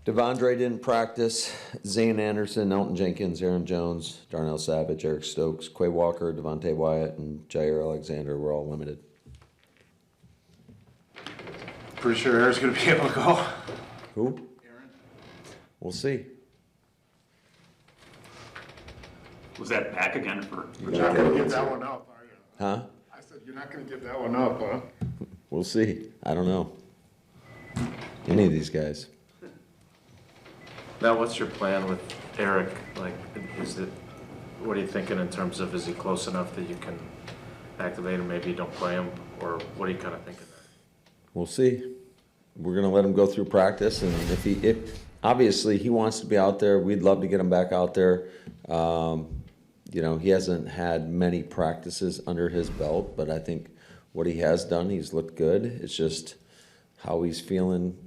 Devondre didn't practice. Zane Anderson, Elton Jenkins, Aaron Jones, Darnell Savage, Eric Stokes, Quay Walker, Devontae Wyatt, and Jair Alexander were all limited. Pretty sure Aaron's going to be able to go. Who? Aaron. We'll see. Was that back again for? But you're not going to give that one up, are you? Huh? I said you're not going to give that one up, huh? We'll see. I don't know. Any of these guys. Now, what's your plan with Eric? Like, what are you thinking in terms of, is he close enough that you can activate him, maybe you don't play him, or what are you kind of thinking there? We'll see. We're going to let him go through practice, and if obviously he wants to be out there, we'd love to get him back out there. He hasn't had many practices under his belt, but I think what he has done, he's looked good. It's just how he's feeling.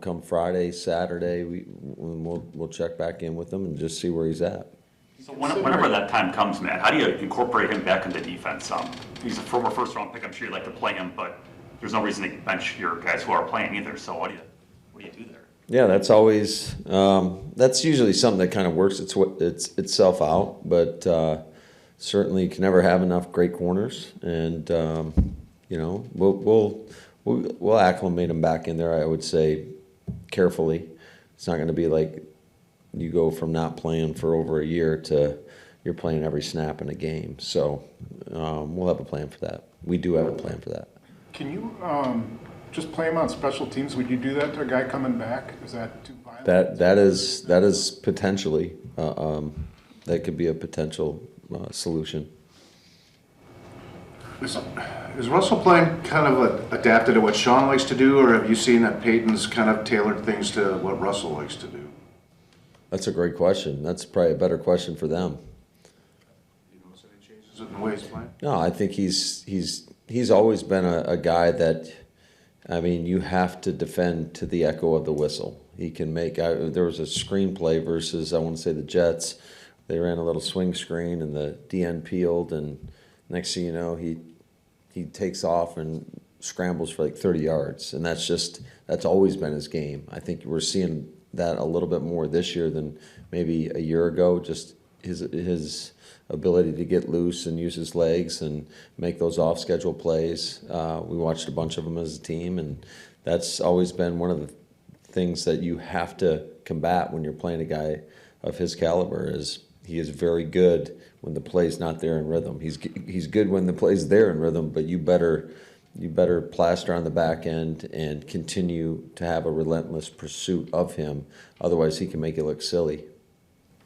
Come Friday, Saturday, we'll check back in with him and just see where he's at. So whenever that time comes, Matt, how do you incorporate him back into defense? He's a former first-round pick. I'm sure you'd like to play him, but there's no reason to bench your guys who are playing either. So what do you do there? Yeah, that's always that's usually something that kind of works itself out. But certainly, you can never have enough great corners, and we'll acclimate him back in there. I would say carefully. It's not going to be like you go from not playing for over a year to you're playing every snap in a game. So we'll have a plan for that. We do have a plan for that. Can you just play him on special teams? Would you do that to a guy coming back? Is that too violent? That is potentially that could be a potential solution. Is Russell playing kind of adapted to what Sean likes to do, or have you seen that Peyton's kind of tailored things to what Russell likes to do? That's a great question. That's probably a better question for them. You notice any changes in the way he's playing? No, I think he's always been a guy that, you have to defend to the echo of the whistle. He can make. There was a screenplay versus, I want to say, the Jets. They ran a little swing screen and the DN peeled, and next thing you know, he takes off and scrambles for like 30 yards, and that's always been his game. I think we're seeing that a little bit more this year than maybe a year ago. Just his ability to get loose and use his legs and make those off-schedule plays. We watched a bunch of them as a team, and that's always been one of the things that you have to combat when you're playing a guy of his caliber. Is he is very good when the play's not there in rhythm. He's good when the play's there in rhythm, but you better plaster on the back end and continue to have a relentless pursuit of him. Otherwise, he can make it look silly.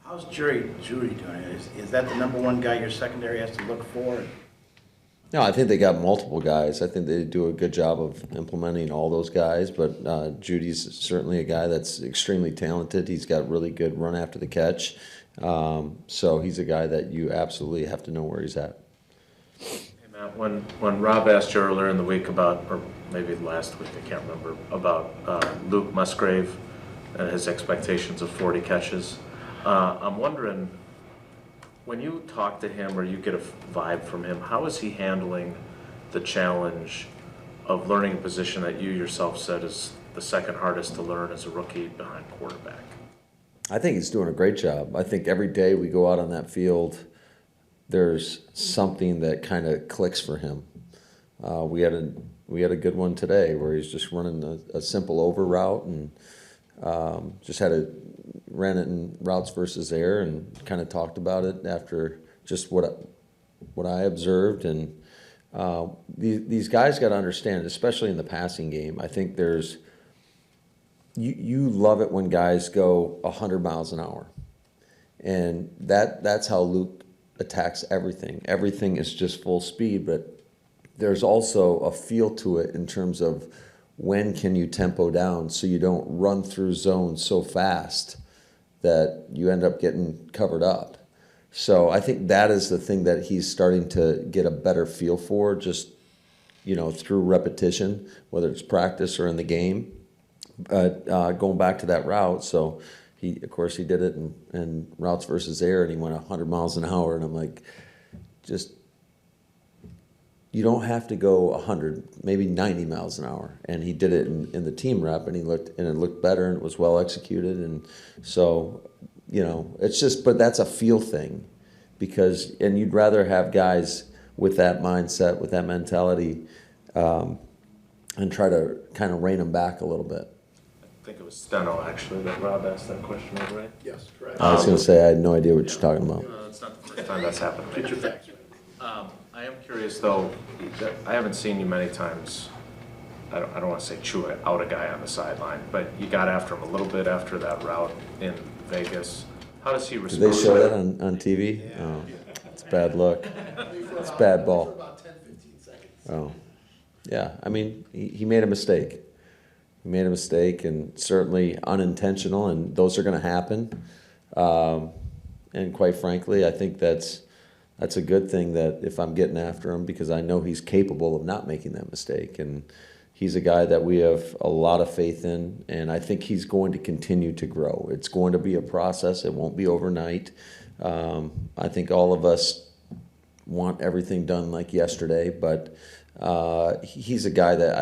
How's Judy doing? Is that the number one guy your secondary has to look for? No, I think they got multiple guys. I think they do a good job of implementing all those guys, but Judy's certainly a guy that's extremely talented. He's got really good run after the catch. So he's a guy that you absolutely have to know where he's at. Hey, Matt, when Rob asked you earlier in the week about, or maybe last week, I can't remember, about Luke Musgrave and his expectations of 40 catches, I'm wondering, when you talk to him or you get a vibe from him, how is he handling the challenge of learning a position that you yourself said is the second hardest to learn as a rookie behind quarterback? I think he's doing a great job. I think every day we go out on that field, there's something that kind of clicks for him. We had a good one today where he's just running a simple over route and just ran it in routes versus air and kind of talked about it after just what I observed. And these guys got to understand, especially in the passing game, I think there's you love it when guys go 100 miles an hour, and that's how Luke attacks everything. Everything is just full speed, but there's also a feel to it in terms of when can you tempo down so you don't run through zones so fast that you end up getting covered up. So I think that is the thing that he's starting to get a better feel for, just through repetition, whether it's practice or in the game. But going back to that route, so he did it in routes versus air, and he went 100 miles an hour, and I'm like, just you don't have to go 100, maybe 90 miles an hour. And he did it in the team rep, and it looked better, and it was well executed. And so, it's just, but that's a feel thing, and you'd rather have guys with that mindset, with that mentality, and try to kind of rein them back a little bit. I think it was Steno, actually, that Rob asked that question over, right? Yes, correct. I was going to say I had no idea what you're talking about. It's not the first time that's happened to me. Get your facts right. I am curious, though, that I haven't seen you many times, I don't want to say chew out a guy on the sideline, but you got after him a little bit after that route in Vegas. How does he Did respond? they show that on TV? Oh, it's bad luck. It's bad ball. About 10, 15 seconds. Oh, yeah. I mean, he made a mistake. He made a mistake, and certainly unintentional, and those are going to happen. And quite frankly, I think that's a good thing, that if I'm getting after him, because I know he's capable of not making that mistake. And he's a guy that we have a lot of faith in, and I think he's going to continue to grow. It's going to be a process. It won't be overnight. I think all of us want everything done like yesterday, but he's a guy that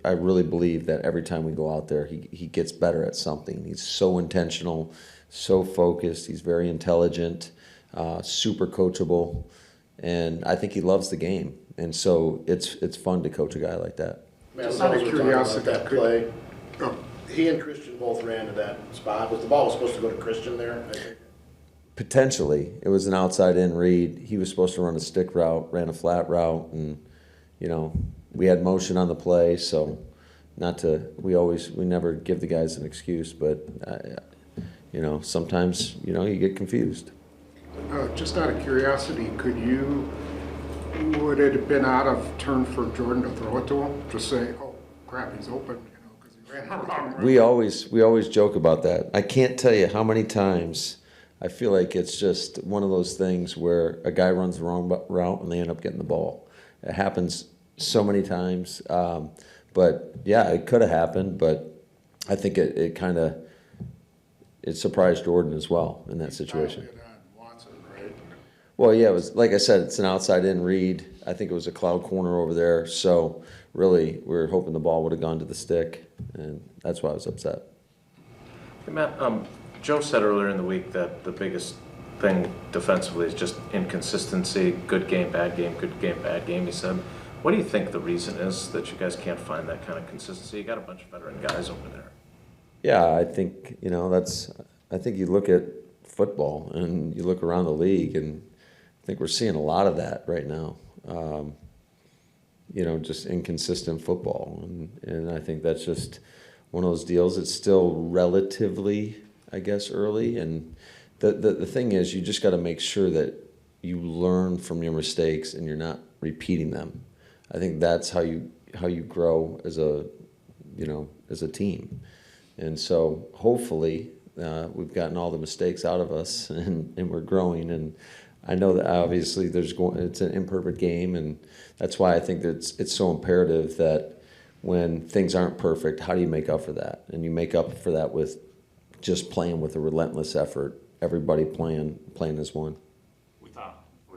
I really believe that every time we go out there, he gets better at something. He's so intentional, so focused. He's very intelligent, super coachable, and I think he loves the game. And so it's fun to coach a guy like that. Man, Just as long out as of we're talking about curiosity, that play, he and Christian both ran to that spot. The ball was supposed to go to Christian there, I think. Potentially, it was an outside-in read. He was supposed to run a stick route, ran a flat route, and we had motion on the play. So, we never give the guys an excuse, but sometimes you get confused. Just out of curiosity, would it have been out of turn for Jordan to throw it to him? Just say, oh, crap, he's open, because he ran the wrong way. We always joke about that. I can't tell you how many times I feel like it's just one of those things where a guy runs the wrong route and they end up getting the ball. It happens so many times. But yeah, it could have happened, but I think it surprised Jordan as well in that situation. Watson, right? Well, yeah, it was, like I said, it's an outside-in read. I think it was a cloud corner over there. So really, we were hoping the ball would have gone to the stick, and that's why I was upset. Hey, Matt, Joe said earlier in the week that the biggest thing defensively is just inconsistency, good game, bad game, good game, bad game, he said. What do you think the reason is that you guys can't find that kind of consistency? You got a bunch of veteran guys over there. Yeah, I think, I think you look at football and you look around the league, and I think we're seeing a lot of that right now. Just inconsistent football. And I think that's just one of those deals. It's still relatively, I guess, early. And the thing is, you just got to make sure that you learn from your mistakes and you're not repeating them. I think that's how you grow as a team. And so hopefully we've gotten all the mistakes out of us and we're growing. And I know that obviously it's an imperfect game, and that's why I think that it's so imperative that when things aren't perfect, how do you make up for that? And you make up for that with just playing with a relentless effort, everybody playing as one. We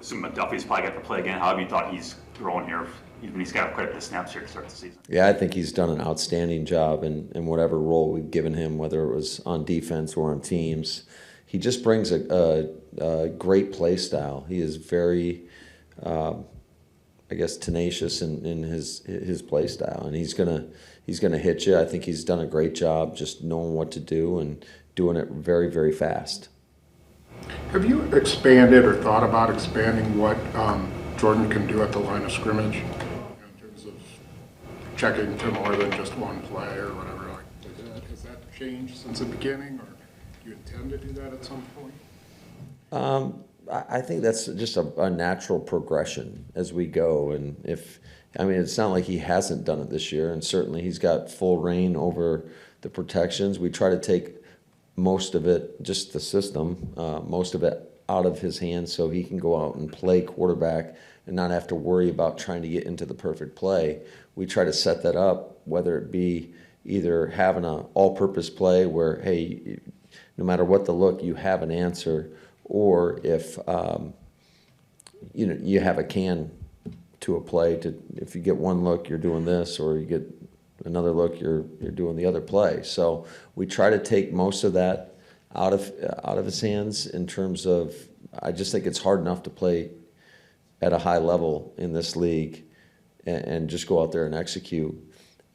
assume McDuffie's probably got to play again. How have you thought he's growing here? Even he's got quite a bit of snaps here to start the season. Yeah, I think he's done an outstanding job in whatever role we've given him, whether it was on defense or on teams. He just brings a great play style. He is very, tenacious in his play style, and he's gonna hit you. I think he's done a great job just knowing what to do and doing it very, very fast. Have you expanded or thought about expanding what Jordan can do at the line of scrimmage in terms of checking to more than just one play or whatever? Has that changed since the beginning, or do you intend to do that at some point? I think that's just a natural progression as we go. And it's not like he hasn't done it this year, and certainly he's got full reign over the protections. We try to take most of it, just the system, most of it out of his hands so he can go out and play quarterback and not have to worry about trying to get into the perfect play. We try to set that up, whether it be either having an all-purpose play where, hey, no matter what the look, you have an answer, or if you have a can to a play. To if you get one look, you're doing this, or you get another look, you're doing the other play. So we try to take most of that out of his hands in terms of. I just think it's hard enough to play at a high level in this league and just go out there and execute.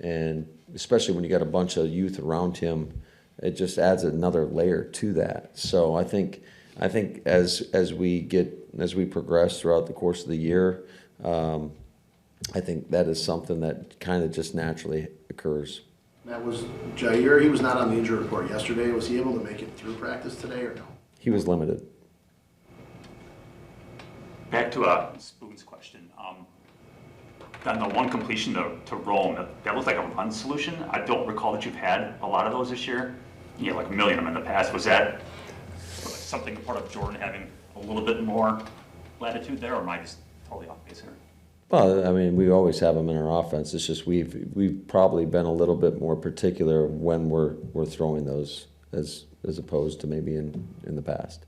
And especially when you got a bunch of youth around him, it just adds another layer to that. So I think as we progress throughout the course of the year, I think that is something that kind of just naturally occurs. That was Jair. He was not on the injury report yesterday. Was he able to make it through practice today or no? He was limited. Back to Spoon's question. On the one completion to Rome, that looked like a run solution. I don't recall that you've had a lot of those this year. You had like a million of them in the past. Was that something part of Jordan having a little bit more latitude there, or am I just totally off base here? Well, I mean, we always have them in our offense. It's just we've probably been a little bit more particular when we're throwing those as opposed to maybe in the past.